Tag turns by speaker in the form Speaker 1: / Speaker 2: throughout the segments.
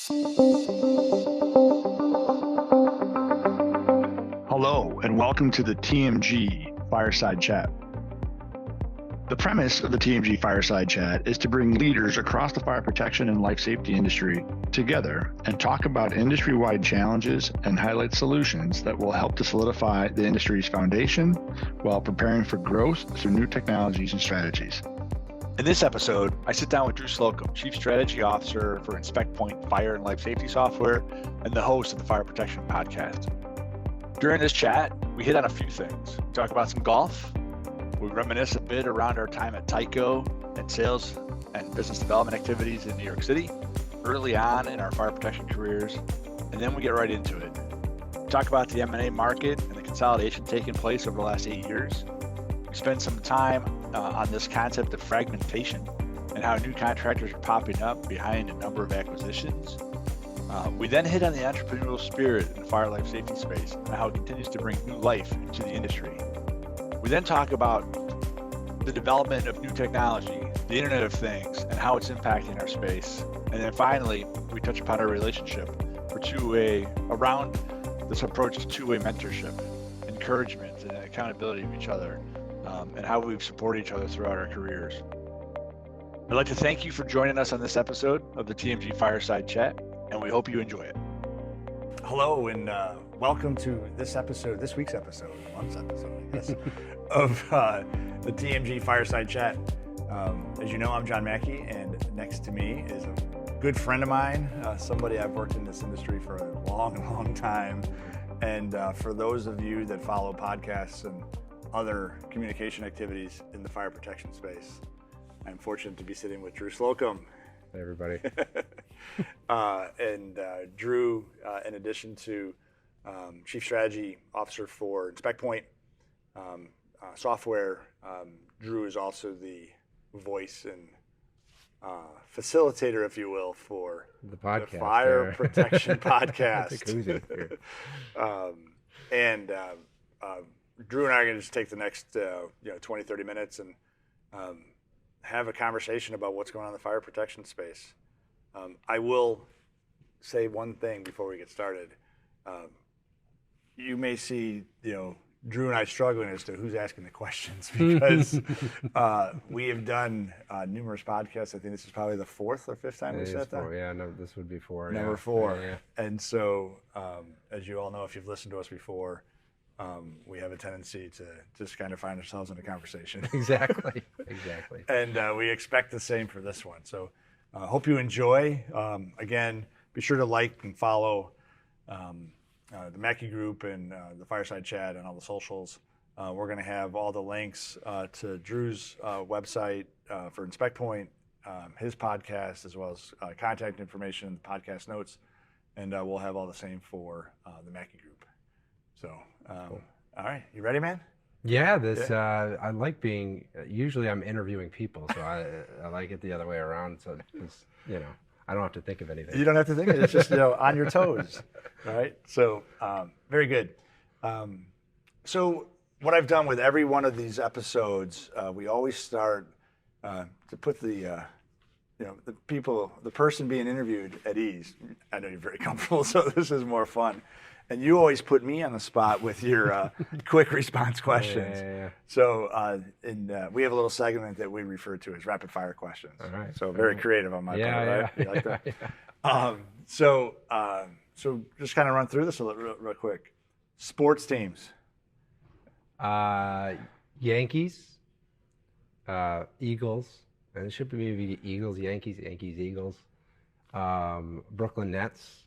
Speaker 1: Hello, and welcome to the TMG Fireside Chat. The premise of the TMG Fireside Chat is to bring leaders across the fire protection and life safety industry together and talk about industry-wide challenges and highlight solutions that will help to solidify the industry's foundation while preparing for growth through new technologies and strategies.
Speaker 2: In this episode, I sit down with Drew Slocum, Chief Strategy Officer for InspectPoint Fire and Life Safety Software and the host of the Fire Protection Podcast. During this chat, we hit on a few things. We talk about some golf. We reminisce a bit around our time at Tyco and Sales and business development activities in New York City, early on in our fire protection careers, and then we get right into it. We talk about the M&A market and the consolidation taking place over the last 8 years. We spend some time on this concept of fragmentation and how new contractors are popping up behind a number of acquisitions. We then hit on the entrepreneurial spirit in the fire life safety space and how it continues to bring new life into the industry. We then talk about the development of new technology, the Internet of Things, and how it's impacting our space. And then finally, we touch upon our relationship around this approach of two-way mentorship, encouragement, and accountability of each other, and how we've supported each other throughout our careers. I'd like to thank you for joining us on this episode of the TMG Fireside Chat, and we hope you enjoy it.
Speaker 3: Hello, and welcome to this week's episode, yes, of the TMG Fireside Chat. As you know, I'm John Mackey, and next to me is a good friend of mine, somebody I've worked in this industry for a long time. And for those of you that follow podcasts and other communication activities in the fire protection space, I'm fortunate to be sitting with Drew Slocum.
Speaker 4: Hey, everybody.
Speaker 3: Drew, in addition to Chief Strategy Officer for InspectPoint Software, Drew is also the voice and facilitator, if you will, for
Speaker 4: the podcast,
Speaker 3: the Fire Protection Podcast. Drew and I are going to just take the next 20, 30 minutes and have a conversation about what's going on in the fire protection space. I will say one thing before we get started. You may see, Drew and I struggling as to who's asking the questions because we have done numerous podcasts. I think this is probably the fourth or fifth time we said that.
Speaker 4: Yeah, no, this would be four.
Speaker 3: Number four. Yeah. And so, as you all know, if you've listened to us before, we have a tendency to just kind of find ourselves in a conversation.
Speaker 4: Exactly.
Speaker 3: And we expect the same for this one. So hope you enjoy. Again, be sure to like and follow the Mackey group and the Fireside Chat and all the socials. We're going to have all the links to Drew's website for InspectPoint, his podcast, as well as contact information, podcast notes, and we'll have all the same for the Mackey group. So, cool. All right, you ready, man?
Speaker 4: Yeah, I like being, usually I'm interviewing people, so I like it the other way around. So, I don't have to think of anything.
Speaker 3: You don't have to think of it. It's just, on your toes, right? So, very good. So what I've done with every one of these episodes, we always start to put the person being interviewed at ease. I know you're very comfortable, so this is more fun. And you always put me on the spot with your quick response questions.
Speaker 4: Yeah.
Speaker 3: So we have a little segment that we refer to as rapid fire questions.
Speaker 4: All right.
Speaker 3: So very creative on my part, right?
Speaker 4: Yeah.
Speaker 3: You like that? Yeah. So just kind of run through this real quick. Sports teams.
Speaker 4: Yankees, Eagles, and it should be maybe Eagles, Yankees, Eagles, Brooklyn Nets,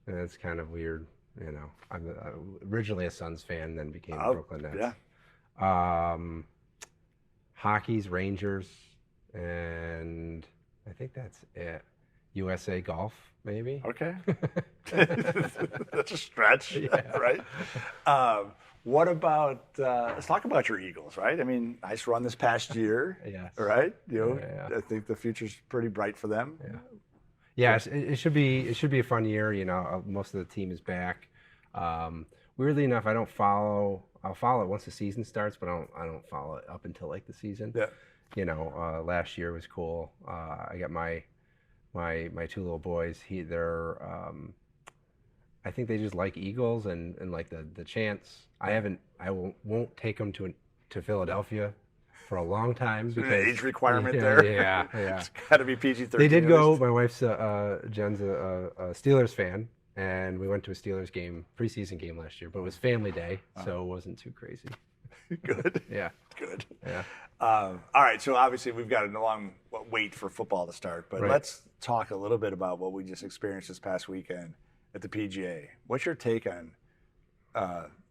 Speaker 4: and it's kind of weird. I'm originally a Suns fan, then became Brooklyn Nets.
Speaker 3: Yeah.
Speaker 4: Hockey's Rangers, and I think that's it. USA Golf, maybe.
Speaker 3: Okay. That's a stretch,
Speaker 4: Yeah.
Speaker 3: Right? What about, let's talk about your Eagles, right? I mean, nice run this past year,
Speaker 4: Yes.
Speaker 3: right?
Speaker 4: Yeah.
Speaker 3: I think the future's pretty bright for them.
Speaker 4: Yeah. Yeah, it should be a fun year. Most of the team is back. Weirdly enough, I'll follow it once the season starts, but I don't follow it up until like the season.
Speaker 3: Yeah.
Speaker 4: Last year was cool. I got my my two little boys, they're I think they just like Eagles and like the chants. I won't take them to Philadelphia for a long time because
Speaker 3: an age requirement there.
Speaker 4: Yeah.
Speaker 3: It's got to be PG-13.
Speaker 4: They did go. My wife's Jen's a Steelers fan, and we went to a Steelers game, preseason game last year, but it was family day, so it wasn't too crazy.
Speaker 3: Good.
Speaker 4: Yeah.
Speaker 3: Good.
Speaker 4: Yeah.
Speaker 3: All right. So obviously we've got a long wait for football to start, but
Speaker 4: Right.
Speaker 3: let's talk a little bit about what we just experienced this past weekend at the PGA. What's your take on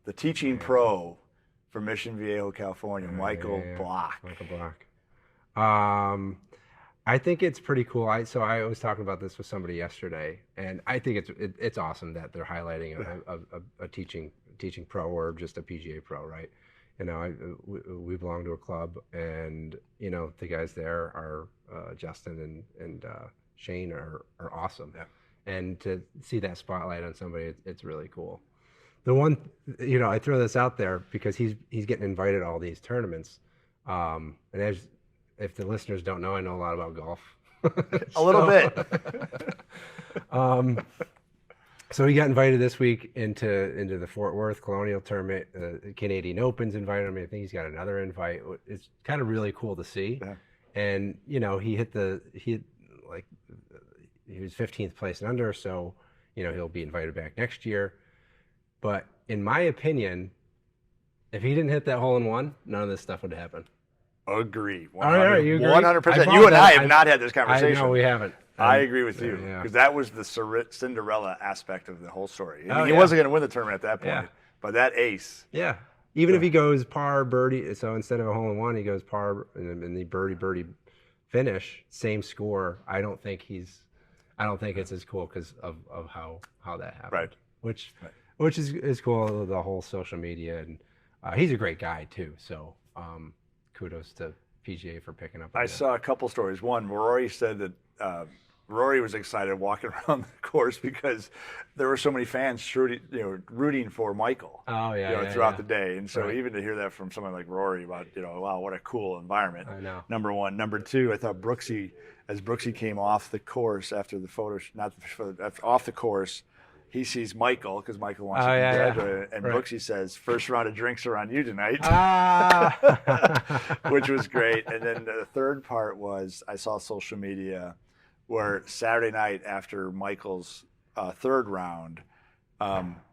Speaker 3: the teaching pro from Mission Viejo, California, Michael Block?
Speaker 4: Michael Block. I think it's pretty cool. I was talking about this with somebody yesterday, and I think it's awesome that they're highlighting a teaching pro or just a PGA pro, right? You know, we belong to a club, and you know the guys there are Justin and Shane are awesome. Yeah. And to see that spotlight on somebody, it's really cool. The one, you know, I throw this out there because he's getting invited to all these tournaments. And if the listeners don't know, I know a lot about golf.
Speaker 3: A little bit.
Speaker 4: So he got invited this week into the Fort Worth Colonial Tournament. Canadian Open's invited him. I think he's got another invite. It's kind of really cool to see. Yeah. And you know, he was 15th place and under, so you know he'll be invited back next year. But in my opinion, if he didn't hit that hole in one, none of this stuff would happen.
Speaker 3: Agree. 100%.
Speaker 4: All right, you agree?
Speaker 3: 100%. You and I have not had this conversation.
Speaker 4: I know we haven't.
Speaker 3: I agree with you because that was the Cinderella aspect of the whole story. I mean, he wasn't going to win the tournament at that point, but that ace.
Speaker 4: Yeah. Even if he goes par birdie, so instead of a hole in one, he goes par and the birdie finish, same score. I don't think it's as cool because of how that happened.
Speaker 3: Right.
Speaker 4: Which is cool, the whole social media, and he's a great guy too. So kudos to PGA for picking up.
Speaker 3: I saw a couple stories. One, Rory said that Rory was excited walking around the course because there were so many fans rooting for Michael.
Speaker 4: Oh yeah,
Speaker 3: throughout the day, and so even to hear that from someone like Rory about wow, what a cool environment.
Speaker 4: I know.
Speaker 3: Number one. Number two, I thought as Brooksy came off the course after the photo, off the course. He sees Michael because Michael wants to congratulate him, and Brooksy says, "First round of drinks are on you tonight," which was great. And then the third part was I saw social media where Saturday night after Michael's third round,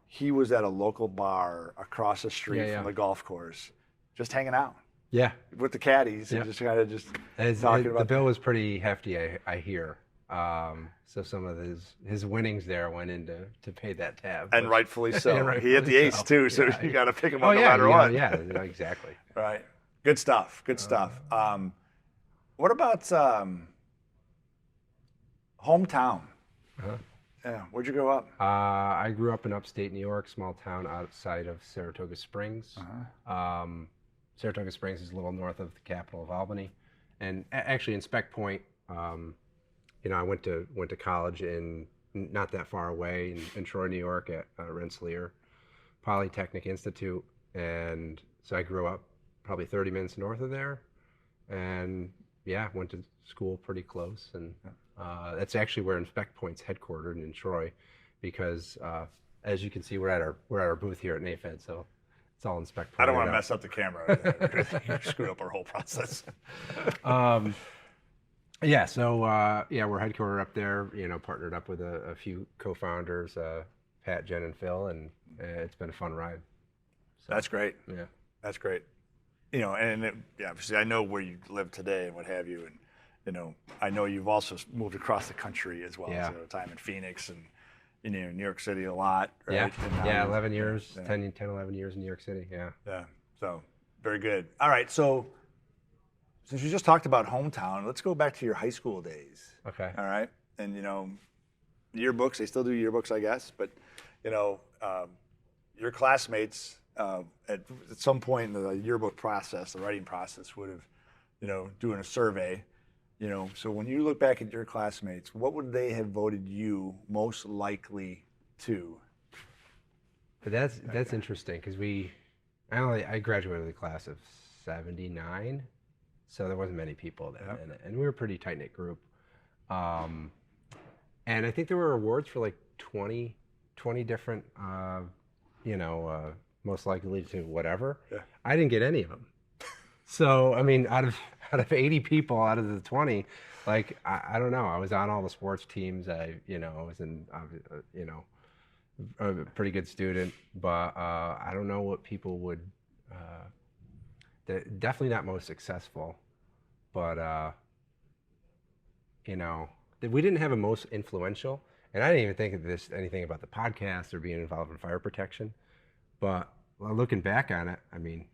Speaker 3: he was at a local bar across the street from the golf course, just hanging out. Yeah, with the caddies and just kind of talking about.
Speaker 4: The bill was pretty hefty, I hear. So some of his winnings there went in to pay that tab.
Speaker 3: And rightfully so. He hit the ace too, so you got to pick him up no matter what.
Speaker 4: Yeah, exactly.
Speaker 3: Right. Good stuff. What about hometown? Yeah, where'd you grow up?
Speaker 4: I grew up in upstate New York, small town outside of Saratoga Springs. Saratoga Springs is a little north of the capital of Albany. And actually in Spec Point, I went to college not that far away in Troy, New York at Rensselaer Polytechnic Institute. And so I grew up probably 30 minutes north of there. And went to school pretty close. And that's actually where Spec Point's headquartered in Troy, because as you can see, we're at our booth here at NAFED, so it's all in Spec Point.
Speaker 3: I don't want to mess up the camera because you screwed up our whole process.
Speaker 4: We're headquartered up there, partnered up with a few co-founders, Pat, Jen, and Phil, and it's been a fun ride. So,
Speaker 3: that's great.
Speaker 4: Yeah.
Speaker 3: That's great. Obviously I know where you live today and what have you, and I know you've also moved across the country as well.
Speaker 4: Yeah.
Speaker 3: So time in Phoenix and New York City a lot, right?
Speaker 4: Yeah. 11 years, 10, 11 years in New York City. Yeah.
Speaker 3: Yeah. So very good. All right. So since you just talked about hometown, let's go back to your high school days.
Speaker 4: Okay.
Speaker 3: All right. And yearbooks, they still do yearbooks, I guess, but your classmates at some point in the yearbook process, the writing process, would have, doing a survey, so when you look back at your classmates, what would they have voted you most likely to?
Speaker 4: But that's interesting because I graduated the class of 79, so there wasn't many people then, and we were a pretty tight-knit group. And I think there were awards for like 20 different, most likely to whatever. Yeah. I didn't get any of them. So, I mean, out of 80 people out of the 20, like, I don't know. I was on all the sports teams. I was in, a pretty good student, but I don't know what people would, definitely not most successful, but, we didn't have a most influential, and I didn't even think of anything about the podcast or being involved in fire protection, but looking back on it, I mean,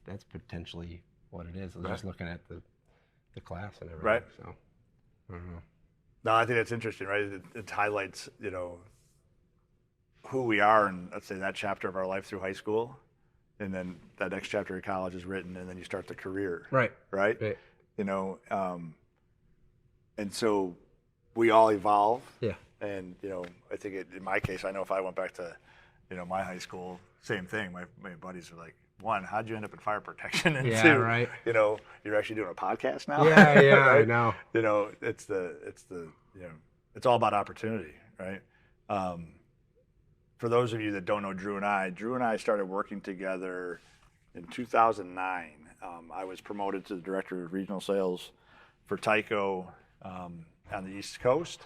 Speaker 4: that's potentially what it is. I was just looking at the class and everything.
Speaker 3: Right.
Speaker 4: So, I don't know.
Speaker 3: No, I think that's interesting, right? It highlights, who we are in, let's say, that chapter of our life through high school, and then that next chapter of college is written, and then you start the career.
Speaker 4: Right.
Speaker 3: Right? And so we all evolve. Yeah. And, I think in my case, I know if I went back to, my high school, same thing. My buddies are like, one, how'd you end up in fire protection? And two,
Speaker 4: right.
Speaker 3: You're actually doing a podcast now.
Speaker 4: Yeah,
Speaker 3: right?
Speaker 4: I know.
Speaker 3: It's it's all about opportunity, right? For those of you that don't know Drew and I started working together in 2009. I was promoted to the director of regional sales for Tyco on the East Coast,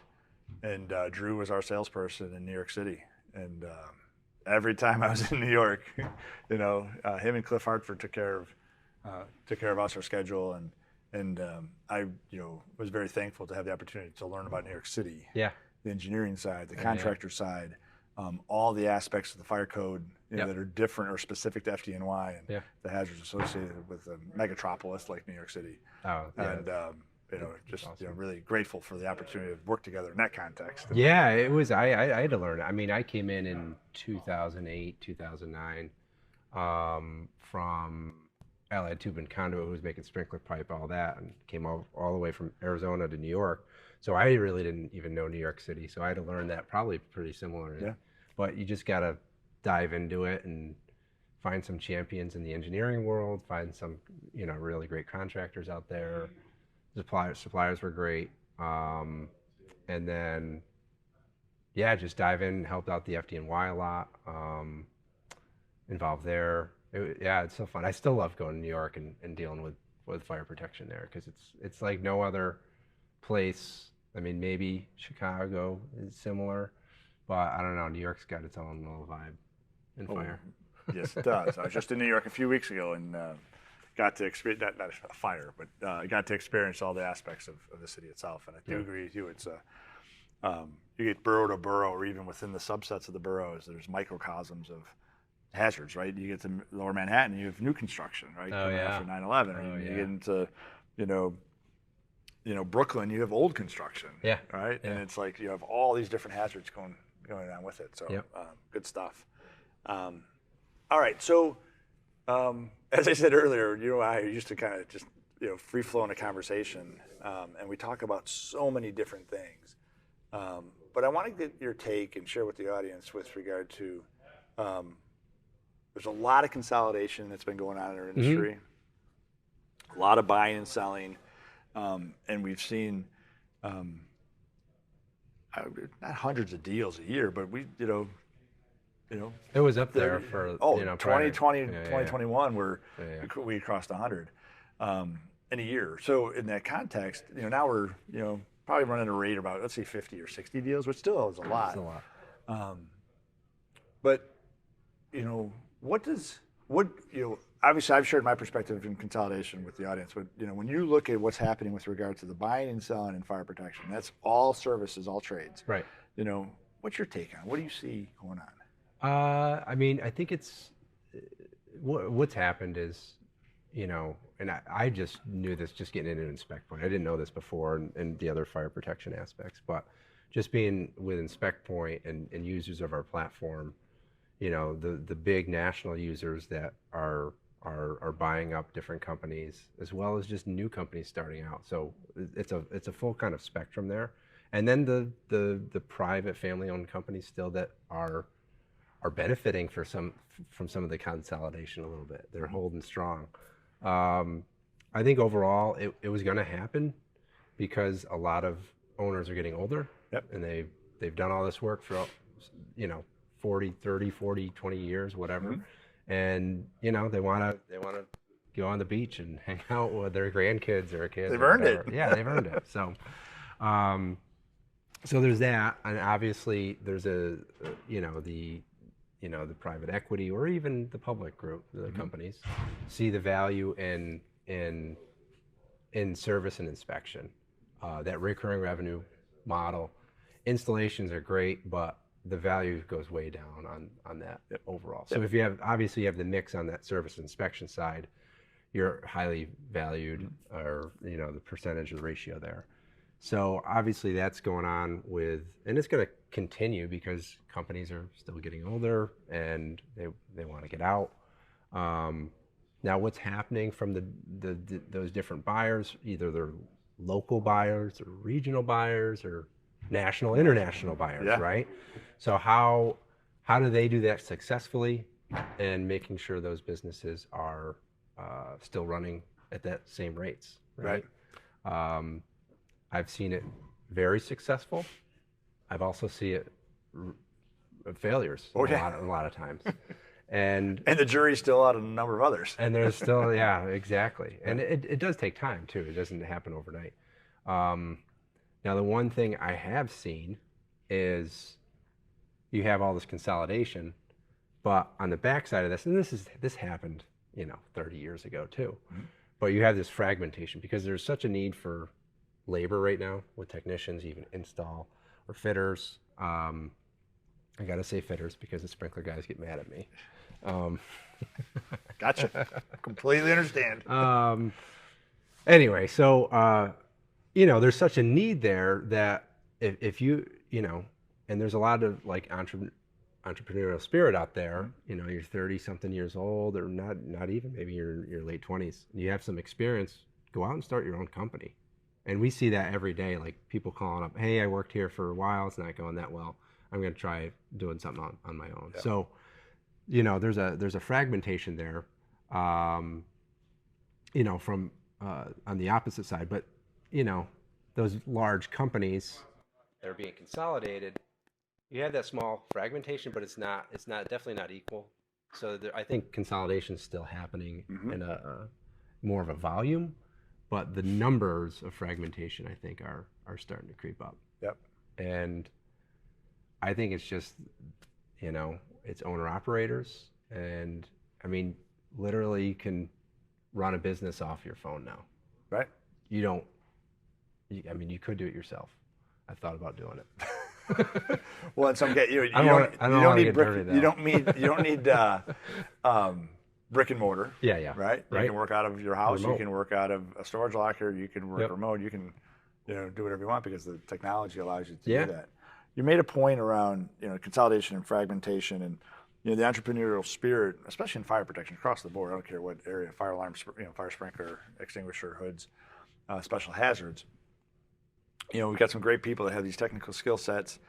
Speaker 3: and Drew was our salesperson in New York City. And every time I was in New York, him and Cliff Hartford took care of us, our schedule, and I was very thankful to have the opportunity to learn about New York City. Yeah. The engineering side, the contractor side, all the aspects of the fire code that are different or specific to FDNY and the hazards associated with a megatropolis like New York City. Oh, yeah. And awesome. Really grateful for the opportunity to work together in that context.
Speaker 4: Yeah, it was. I had to learn. I mean, I came in 2008, 2009 from Allied Tube and Conduit, who was making sprinkler pipe, all that, and came all the way from Arizona to New York. So I really didn't even know New York City. So I had to learn that probably pretty similar. Yeah. But you just got to dive into it and find some champions in the engineering world, find some, really great contractors out there. Suppliers were great. And then, just dive in, helped out the FDNY a lot, involved there. It's so fun. I still love going to New York and dealing with fire protection there, because it's like no other place. I mean, maybe Chicago is similar, but I don't know. New York's got its own little vibe in fire.
Speaker 3: Yes, it does. I was just in New York a few weeks ago and got to experience, not a fire, but got to experience all the aspects of the city itself. And I do agree with you. It's you get borough to borough, or even within the subsets of the boroughs, there's microcosms of hazards, right? You get to Lower Manhattan, you have new construction, right? After 9/11, or you get into Brooklyn, you have old construction, right? Yeah. And it's like you have all these different hazards going on with it. So good stuff. All right, so as I said earlier, I used to kind of just free flow in a conversation, and we talk about so many different things. But I want to get your take and share with the audience with regard to there's a lot of consolidation that's been going on in our industry, a lot of buying and selling. And we've seen not hundreds of deals a year, but
Speaker 4: it was up there for
Speaker 3: 2020, 2021, where we crossed 100 in a year. So in that context, now we're probably running a rate about, let's say, 50 or 60 deals, which still is a lot.
Speaker 4: It's a lot.
Speaker 3: But obviously, I've shared my perspective in consolidation with the audience, but when you look at what's happening with regard to the buying and selling in fire protection, that's all services, all trades. Right. What's your take on it? What do you see going on?
Speaker 4: I mean, I think it's what's happened is, and I just knew this just getting into Inspect Point. I didn't know this before and the other fire protection aspects, but just being with Inspect Point and users of our platform, the big national users that are buying up different companies, as well as just new companies starting out. So it's a full kind of spectrum there. And then the private family-owned companies still that are benefiting from some of the consolidation a little bit. They're holding strong. I think overall it was going to happen because a lot of owners are getting older.
Speaker 3: Yep.
Speaker 4: And they've done all this work for, 40, 30, 40, 20 years, whatever.
Speaker 3: Mm-hmm.
Speaker 4: And, they want to go on the beach and hang out with their grandkids or kids.
Speaker 3: They've
Speaker 4: or
Speaker 3: earned
Speaker 4: whatever.
Speaker 3: it.
Speaker 4: Yeah, they've earned it. So, so there's that. And obviously there's the private equity or even the public group, the
Speaker 3: Mm-hmm.
Speaker 4: companies see the value in service and inspection, that recurring revenue model. Installations are great, but the value goes way down on that overall. So if you have the mix on that service inspection side, you're highly valued, or the percentage of the ratio there. So obviously that's going on and it's going to continue because companies are still getting older and they want to get out. Now what's happening from those different buyers, either they're local buyers or regional buyers or national, international buyers, right? So how do they do that successfully and making sure those businesses are still running at that same rates, right? I've seen it very successful. I've also seen it failures a lot of times. And
Speaker 3: the jury's still out on a number of others.
Speaker 4: And there's still, yeah, exactly. And it does take time too. It doesn't happen overnight. Now, the one thing I have seen is you have all this consolidation, but on the backside of this, and this happened, 30 years ago too, but you have this fragmentation because there's such a need for labor right now with technicians, even install or fitters. I gotta say fitters because the sprinkler guys get mad at me.
Speaker 3: Gotcha. Completely understand.
Speaker 4: Anyway, so there's such a need there that if you and there's a lot of like entrepreneurial spirit out there. You're 30 something years old, or not even, maybe your late 20s. You have some experience. Go out and start your own company. And we see that every day, like people calling up, hey, I worked here for a while, it's not going that well. I'm going to try doing something on my own. Yeah. So, there's a fragmentation there, from on the opposite side. But, those large companies that are being consolidated, you have that small fragmentation, but it's definitely not equal. So I think consolidation is still happening in a more of a volume. But the numbers of fragmentation, I think, are starting to creep up.
Speaker 3: Yep.
Speaker 4: And I think it's just, it's owner operators. And I mean, literally you can run a business off your phone now.
Speaker 3: Right.
Speaker 4: You could do it yourself. I've thought about doing it.
Speaker 3: Well, in some case, you don't need brick and mortar.
Speaker 4: Yeah.
Speaker 3: Right? You can work out of your house.
Speaker 4: Remote.
Speaker 3: You can work out of a storage locker. You can work remote. You can, do whatever you want because the technology allows you to do that. You made a point around, consolidation and fragmentation and, the entrepreneurial spirit, especially in fire protection across the board. I don't care what area, fire alarm, fire sprinkler, extinguisher, hoods, special hazards. We've got some great people that have these technical skill sets.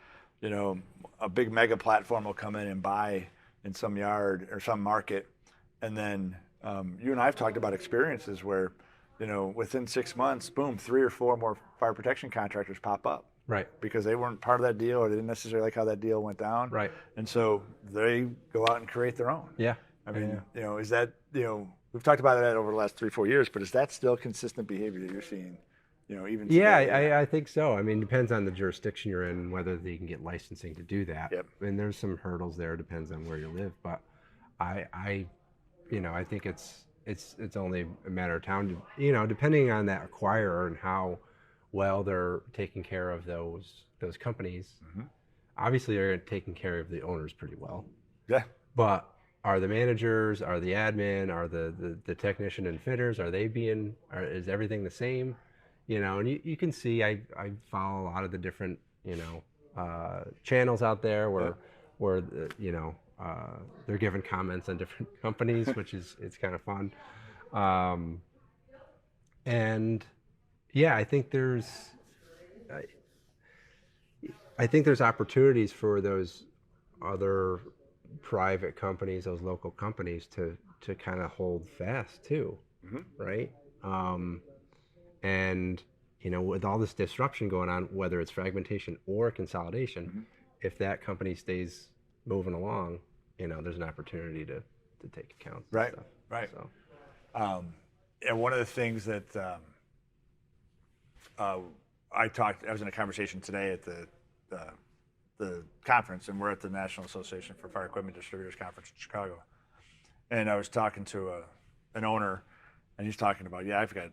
Speaker 3: A big mega platform will come in and buy in some yard or some market. And then you and I have talked about experiences where, within 6 months, boom, 3 or 4 more fire protection contractors pop up.
Speaker 4: Right.
Speaker 3: Because they weren't part of that deal or they didn't necessarily like how that deal went down. Right. And so they go out and create their own.
Speaker 4: Yeah.
Speaker 3: I mean, is that, we've talked about that over the last 3-4 years, but is that still consistent behavior that you're seeing, even today?
Speaker 4: Yeah, I think so. I mean, it depends on the jurisdiction you're in, whether they can get licensing to do that.
Speaker 3: Yep.
Speaker 4: And there's some hurdles there, depends on where you live. But I think it's only a matter of time, depending on that acquirer and how well they're taking care of those companies. Obviously, they're taking care of the owners pretty well.
Speaker 3: Yeah.
Speaker 4: But are the managers, are the admin, are the technician and fitters, is everything the same? And you can see, I follow a lot of the different, channels out there where they're giving comments on different companies, which it's kind of fun. And yeah, I think there's opportunities for those other private companies, those local companies to kind of hold fast too, right? And with all this disruption going on, whether it's fragmentation or consolidation, if that company stays moving along, there's an opportunity to take account.
Speaker 3: Right,
Speaker 4: stuff.
Speaker 3: right.
Speaker 4: So.
Speaker 3: And one of the things that I was in a conversation today at the conference, and we're at the National Association for Fire Equipment Distributors Conference in Chicago. And I was talking to an owner, and he's talking about, I've got,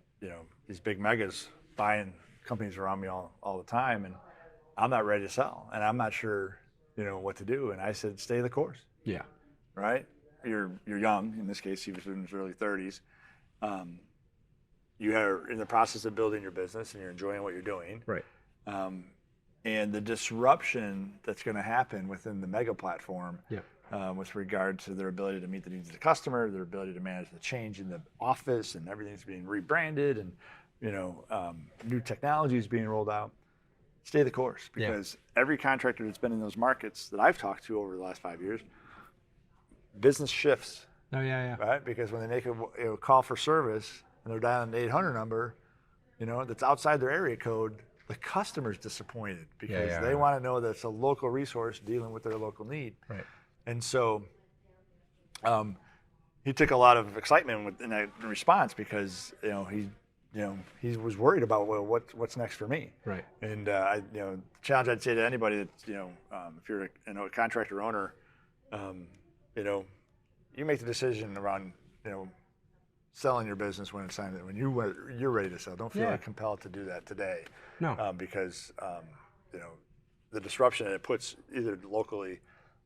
Speaker 3: these big megas buying companies around me all the time, and I'm not ready to sell, and I'm not sure, what to do. And I said, stay the course.
Speaker 4: Yeah.
Speaker 3: Right? You're young. In this case, he was in his early 30s. You are in the process of building your business, and you're enjoying what you're doing.
Speaker 4: Right.
Speaker 3: And the disruption that's going to happen within the mega platform, with regard to their ability to meet the needs of the customer, their ability to manage the change in the office, and everything's being rebranded, and new technology is being rolled out. Stay the course, because every contractor that's been in those markets that I've talked to over the last 5 years, business shifts.
Speaker 4: Oh yeah.
Speaker 3: Right, because when they make a call for service and they're dialing an 800 number, that's outside their area code, the customer's disappointed because they want to know that it's a local resource dealing with their local need.
Speaker 4: Right.
Speaker 3: And so he took a lot of excitement in response, because he was worried about, what's next for me.
Speaker 4: Right.
Speaker 3: And the challenge I'd say to anybody that if you're a contractor owner, you make the decision around selling your business when it's time, when you're ready to sell. Don't feel compelled to do that today.
Speaker 4: No.
Speaker 3: Because the disruption it puts either locally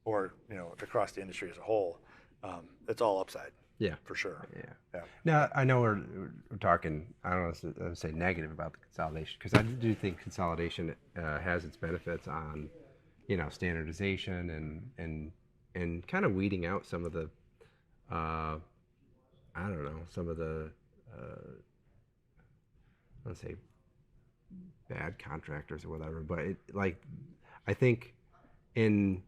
Speaker 3: or across the industry as a whole, it's all upside.
Speaker 4: Yeah.
Speaker 3: For sure.
Speaker 4: Yeah. Now I know we're talking. I don't want to say negative about the consolidation, because I do think consolidation has its benefits on standardization and kind of weeding out some of the I don't say bad contractors or whatever, but I think in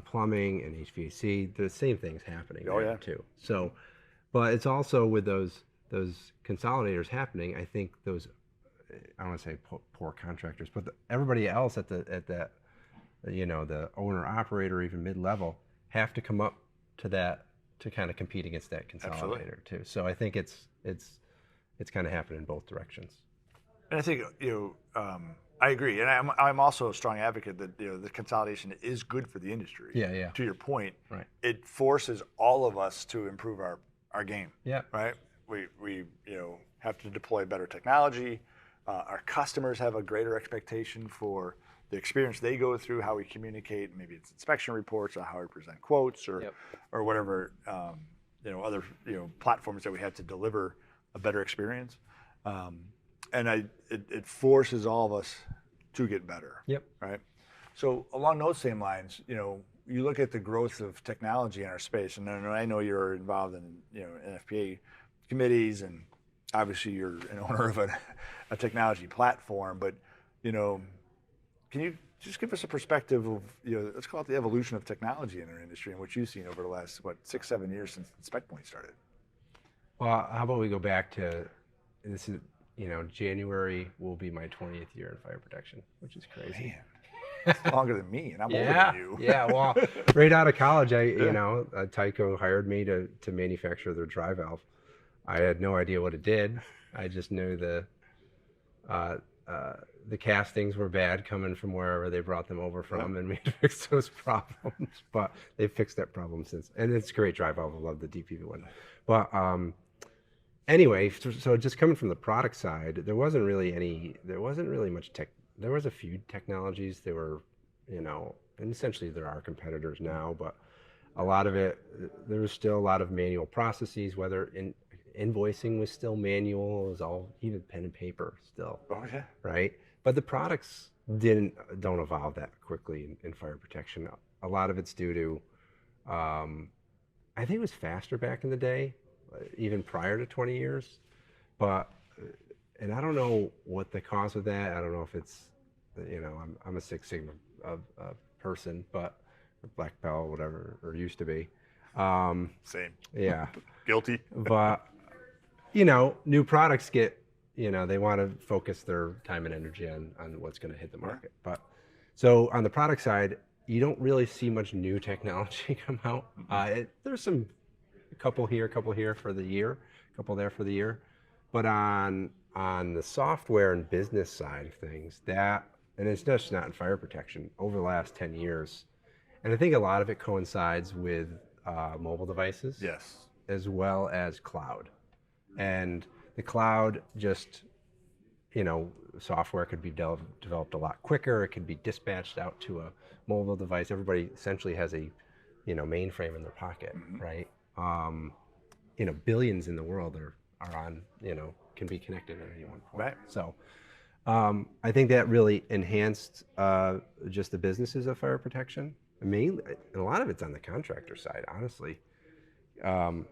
Speaker 4: plumbing and HVAC, the same thing's happening there too. So, but it's also with those consolidators happening. I think those, I don't want to say poor contractors, but everybody else at that the owner operator, even mid-level, have to come up to that to kind of compete against that consolidator too. So I think it's kind of happening in both directions.
Speaker 3: And I think I agree, and I'm also a strong advocate that the consolidation is good for the industry.
Speaker 4: Yeah.
Speaker 3: To your point,
Speaker 4: right?
Speaker 3: It forces all of us to improve our game.
Speaker 4: Yeah.
Speaker 3: Right. We have to deploy better technology. Our customers have a greater expectation for the experience they go through, how we communicate. Maybe it's inspection reports, or how we present quotes, or whatever other platforms that we have to deliver a better experience. And it forces all of us to get better.
Speaker 4: Yep.
Speaker 3: Right. So along those same lines, you look at the growth of technology in our space, and I know you're involved in NFPA committees, and obviously you're an owner of a technology platform. But can you just give us a perspective of let's call it the evolution of technology in our industry and what you've seen over the last 6-7 years since InspectPoint started?
Speaker 4: Well, how about we go back to this is. January will be my 20th year in fire protection, which is crazy.
Speaker 3: Man, that's longer than me, and I'm older than you.
Speaker 4: Yeah, well, right out of college, Tyco hired me to manufacture their dry valve. I had no idea what it did. I just knew the castings were bad coming from wherever they brought them over from, and we had to fix those problems. But they fixed that problem since, and it's a great dry valve. I love the DPV one. But anyway, so just coming from the product side, there wasn't really much tech. There was a few technologies. They were, and essentially there are competitors now, but a lot of it, there was still a lot of manual processes, whether invoicing was still manual, it was all even pen and paper still.
Speaker 3: Oh yeah.
Speaker 4: Right? But the products don't evolve that quickly in fire protection. A lot of it's due to, I think it was faster back in the day, even prior to 20 years, and I don't know what the cause of that. I don't know if it's, I'm a Six Sigma person, but black belt, whatever, or used to be.
Speaker 3: Same.
Speaker 4: Yeah.
Speaker 3: Guilty.
Speaker 4: But new products get, they want to focus their time and energy on what's going to hit the market. But so on the product side, you don't really see much new technology come out. There's a couple here for the year, a couple there for the year. But on the software and business side of things, and it's just not in fire protection, over the last 10 years, and I think a lot of it coincides with mobile devices,
Speaker 3: Yes,
Speaker 4: as well as cloud. And the cloud just, software could be developed a lot quicker. It could be dispatched out to a mobile device. Everybody essentially has a, mainframe in their pocket, right? Billions in the world are on, can be connected at any one point.
Speaker 3: Right.
Speaker 4: So I think that really enhanced just the businesses of fire protection. Mainly, and a lot of it's on the contractor side, honestly. I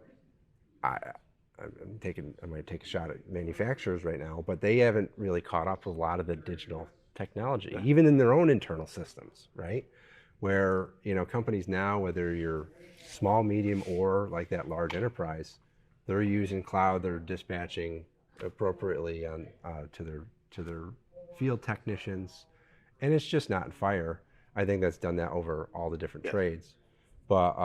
Speaker 4: might take a shot at manufacturers right now, but they haven't really caught up with a lot of the digital technology, even in their own internal systems, right? Where, companies now, whether you're small, medium, or like that large enterprise, they're using cloud, they're dispatching appropriately on to their field technicians, and it's just not in fire. I think that's done that over all the different trades. But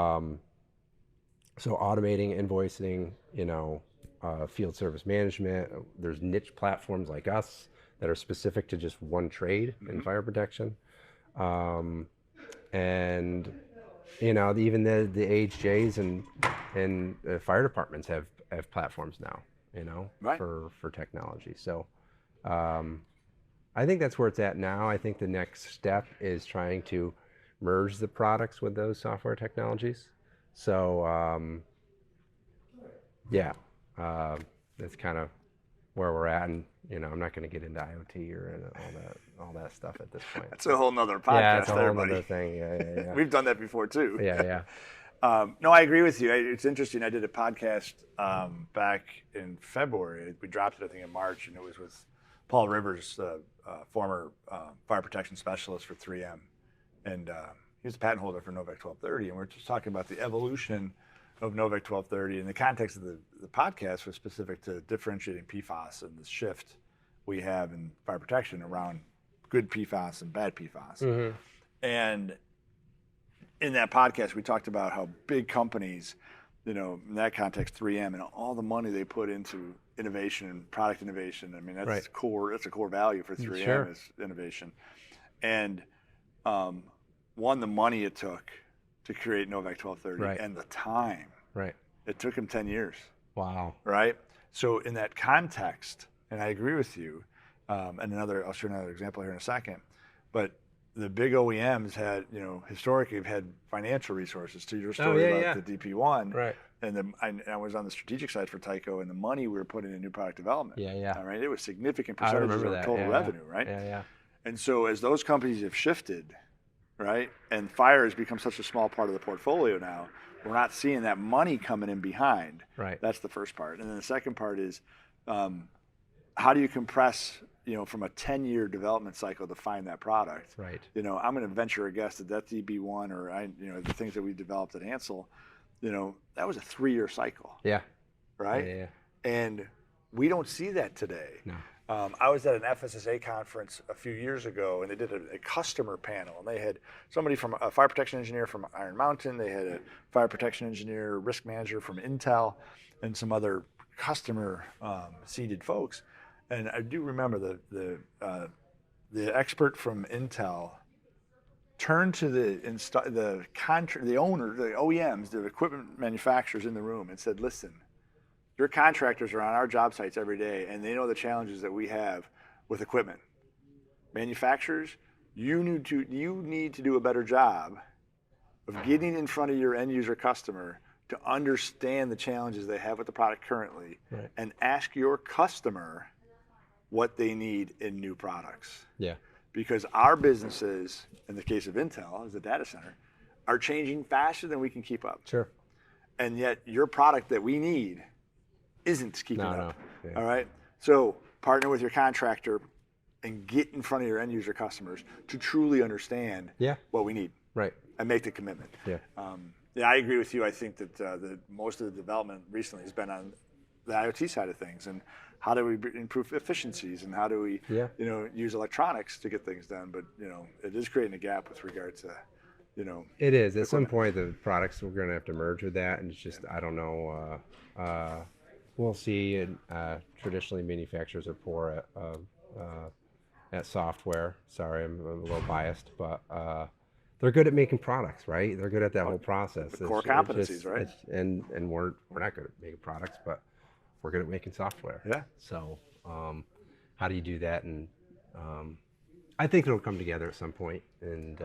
Speaker 4: so automating invoicing, field service management, there's niche platforms like us that are specific to just one trade in fire protection. And, even the AHJs and fire departments have platforms now, for technology. So I think that's where it's at now. I think the next step is trying to merge the products with those software technologies. So, that's kind of where we're at. And, I'm not going to get into IoT or all that stuff at this point.
Speaker 3: that's a whole nother podcast.
Speaker 4: Yeah, it's a whole other thing. Yeah.
Speaker 3: We've done that before too.
Speaker 4: Yeah.
Speaker 3: No, I agree with you. It's interesting. I did a podcast back in February. We dropped it, I think, in March, and it was with Paul Rivers, the former fire protection specialist for 3M, and he was a patent holder for Novec 1230, and we're just talking about the evolution of Novec 1230. And the context of the podcast was specific to differentiating PFAS and the shift we have in fire protection around good PFAS and bad PFAS. And in that podcast, we talked about how big companies, in that context, 3M, and all the money they put into innovation and product innovation. I mean, that's core. That's a core value for 3M is innovation. And the money it took to create Novec 1230 and the time.
Speaker 4: Right.
Speaker 3: It took him 10 years.
Speaker 4: Wow.
Speaker 3: Right. So in that context, and I agree with you, and I'll show another example here in a second, but the big OEMs had, historically have had financial resources. To your story about the DP1,
Speaker 4: right?
Speaker 3: And I was on the strategic side for Tyco, and the money we were putting in new product development.
Speaker 4: Yeah.
Speaker 3: All right, it was significant percentages of total revenue, right?
Speaker 4: Yeah.
Speaker 3: And so as those companies have shifted, right, and fire has become such a small part of the portfolio now, we're not seeing that money coming in behind.
Speaker 4: Right.
Speaker 3: That's the first part, and then the second part is, how do you compress, from a 10-year development cycle to find that product?
Speaker 4: Right.
Speaker 3: I'm going to venture a guess that DB1 or the things that we developed at Ansel, that was a 3-year cycle.
Speaker 4: Yeah.
Speaker 3: Right.
Speaker 4: Yeah.
Speaker 3: And we don't see that today.
Speaker 4: No.
Speaker 3: I was at an FSSA conference a few years ago, and they did a customer panel, and they had somebody from a fire protection engineer from Iron Mountain, they had a fire protection engineer, risk manager from Intel, and some other customer seated folks. And I do remember the expert from Intel turned to the owner, the OEMs, the equipment manufacturers in the room, and said, "Listen, your contractors are on our job sites every day, and they know the challenges that we have with equipment. Manufacturers, you need to do a better job of getting in front of your end user customer to understand the challenges they have with the product currently, and ask your customer what they need in new products."
Speaker 4: Yeah.
Speaker 3: Because our businesses, in the case of Intel, as a data center, are changing faster than we can keep up.
Speaker 4: Sure.
Speaker 3: And yet your product that we need isn't keeping up.
Speaker 4: No. Yeah.
Speaker 3: All right. So partner with your contractor and get in front of your end user customers to truly understand what we need.
Speaker 4: Right.
Speaker 3: And make the commitment.
Speaker 4: Yeah.
Speaker 3: I agree with you. I think that most of the development recently has been on the IoT side of things, and how do we improve efficiencies, and how do we, use electronics to get things done? But it is creating a gap with regard to,
Speaker 4: It is. At some point, the products we're going to have to merge with that, and it's just I don't know. We'll see. And traditionally, manufacturers are poor at software. Sorry, I'm a little biased, but they're good at making products, right? They're good at that whole process.
Speaker 3: The core competencies, right?
Speaker 4: And we're not good at making products, but we're good at making software.
Speaker 3: Yeah.
Speaker 4: So how do you do that? And I think it'll come together at some point. And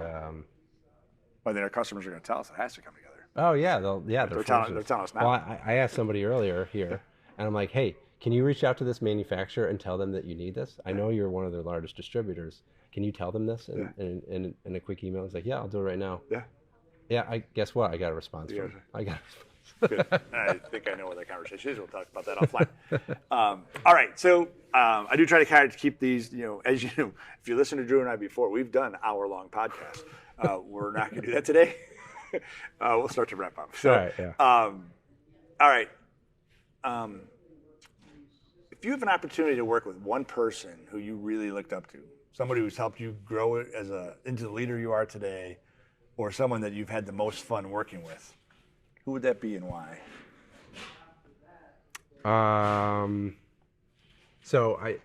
Speaker 3: but then our customers are going to tell us it has to come together.
Speaker 4: oh yeah, they're
Speaker 3: telling us now.
Speaker 4: Well, I asked somebody earlier here, and I'm like, hey, can you reach out to this manufacturer and tell them that you need this? I know you're one of their largest distributors. Can you tell them this in a quick email? He's like, yeah, I'll do it right now.
Speaker 3: Yeah.
Speaker 4: Yeah, guess what? I got a response from him. I got a response.
Speaker 3: Good. I think I know where that conversation is. We'll talk about that offline. All right. So I do try to kind of keep these, as you know, if you listen to Drew and I before, we've done hour-long podcasts. We're not going to do that today. We'll start to wrap up. So,
Speaker 4: all right. Yeah.
Speaker 3: All right. If you have an opportunity to work with one person who you really looked up to, somebody who's helped you grow it into the leader you are today, or someone that you've had the most fun working with, who would that be and why?
Speaker 4: So I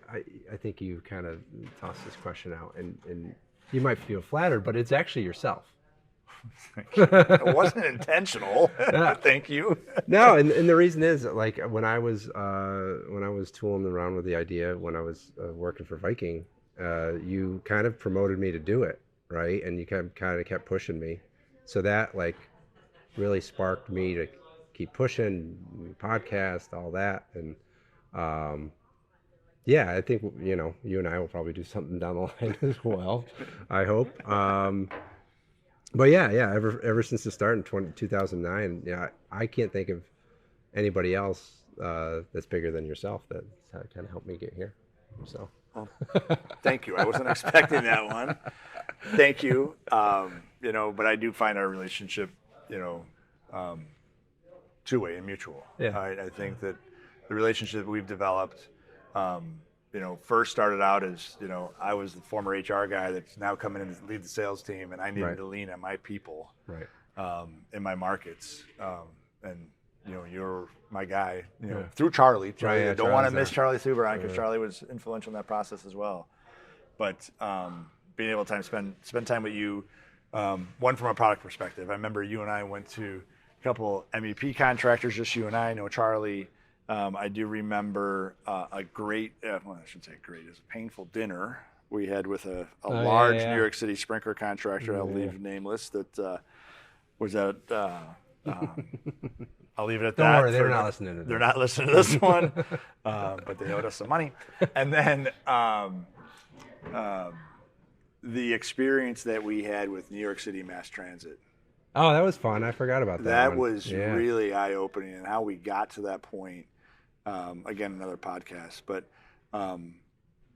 Speaker 4: think you kind of tossed this question out, and you might feel flattered, but it's actually yourself.
Speaker 3: It wasn't intentional.
Speaker 4: Yeah.
Speaker 3: Thank you.
Speaker 4: No, and the reason is, like, when I was tooling around with the idea, when I was working for Viking, you kind of promoted me to do it, right? And you kind of kept pushing me, so that like really sparked me to keep pushing, podcast, all that, and yeah, I think you and I will probably do something down the line as well. I hope. But yeah. Ever since the start in 2009, yeah, I can't think of anybody else that's bigger than yourself that's kind of helped me get here. So,
Speaker 3: well, thank you. I wasn't expecting that one. Thank you. But I do find our relationship, two-way and mutual.
Speaker 4: Yeah.
Speaker 3: I think that the relationship we've developed, first started out as, I was the former HR guy that's now coming in to lead the sales team, and I needed to lean on my people in my markets. And, you're my guy, through Charlie. I don't want to miss Charlie Suberon, because Charlie was influential in that process as well. But being able to spend time with you, one from a product perspective. I remember you and I went to a couple MEP contractors, just you and I know Charlie. I do remember a great, I should say great, it was a painful dinner we had with a large New York City sprinkler contractor, I'll leave nameless, that was at, I'll leave it at that.
Speaker 4: Don't worry, they're not listening to this.
Speaker 3: They're not listening to this one, but they owed us some money. And then the experience that we had with New York City Mass Transit.
Speaker 4: Oh, that was fun. I forgot about that.
Speaker 3: That was really eye-opening, and how we got to that point. Again, another podcast, but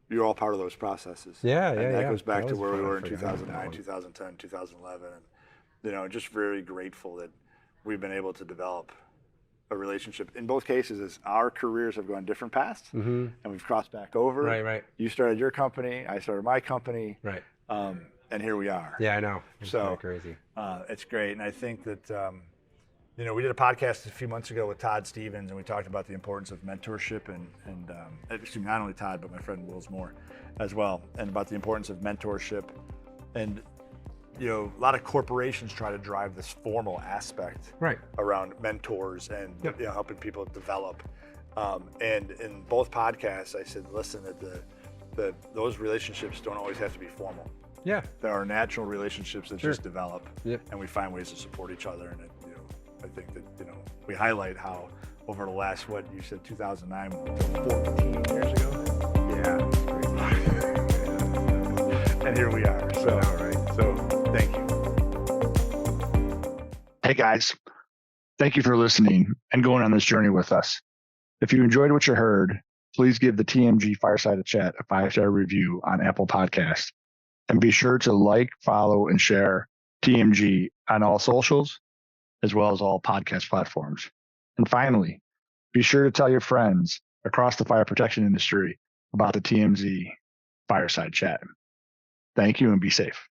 Speaker 3: you're all part of those processes.
Speaker 4: Yeah.
Speaker 3: That goes back to where we were in 2009, 2010, 2011. And, just very grateful that we've been able to develop a relationship. In both cases, as our careers have gone different paths, and we've crossed back over.
Speaker 4: Right.
Speaker 3: You started your company, I started my company.
Speaker 4: Right.
Speaker 3: And here we are.
Speaker 4: Yeah, I know.
Speaker 3: It's
Speaker 4: so crazy.
Speaker 3: It's great. And I think that, we did a podcast a few months ago with Todd Stevens, and we talked about the importance of mentorship and not only Todd, but my friend Wills Moore as well, and about the importance of mentorship. And, a lot of corporations try to drive this formal aspect around mentors and helping people develop. And in both podcasts, I said, listen, that those relationships don't always have to be formal.
Speaker 4: Yeah.
Speaker 3: There are natural relationships that just develop,
Speaker 4: Yep.
Speaker 3: and we find ways to support each other. And I think that we highlight how over the last, what you said, 2009, 14 years ago. Yeah, it's crazy. And here we are. So, So thank you. Hey guys, thank you for listening and going on this journey with us. If you enjoyed what you heard, please give the TMG Fireside Chat a 5-star review on Apple Podcasts. And be sure to like, follow, and share TMG on all socials, as well as all podcast platforms. And finally, be sure to tell your friends
Speaker 1: across the fire protection industry about the TMZ Fireside Chat. Thank you and be safe.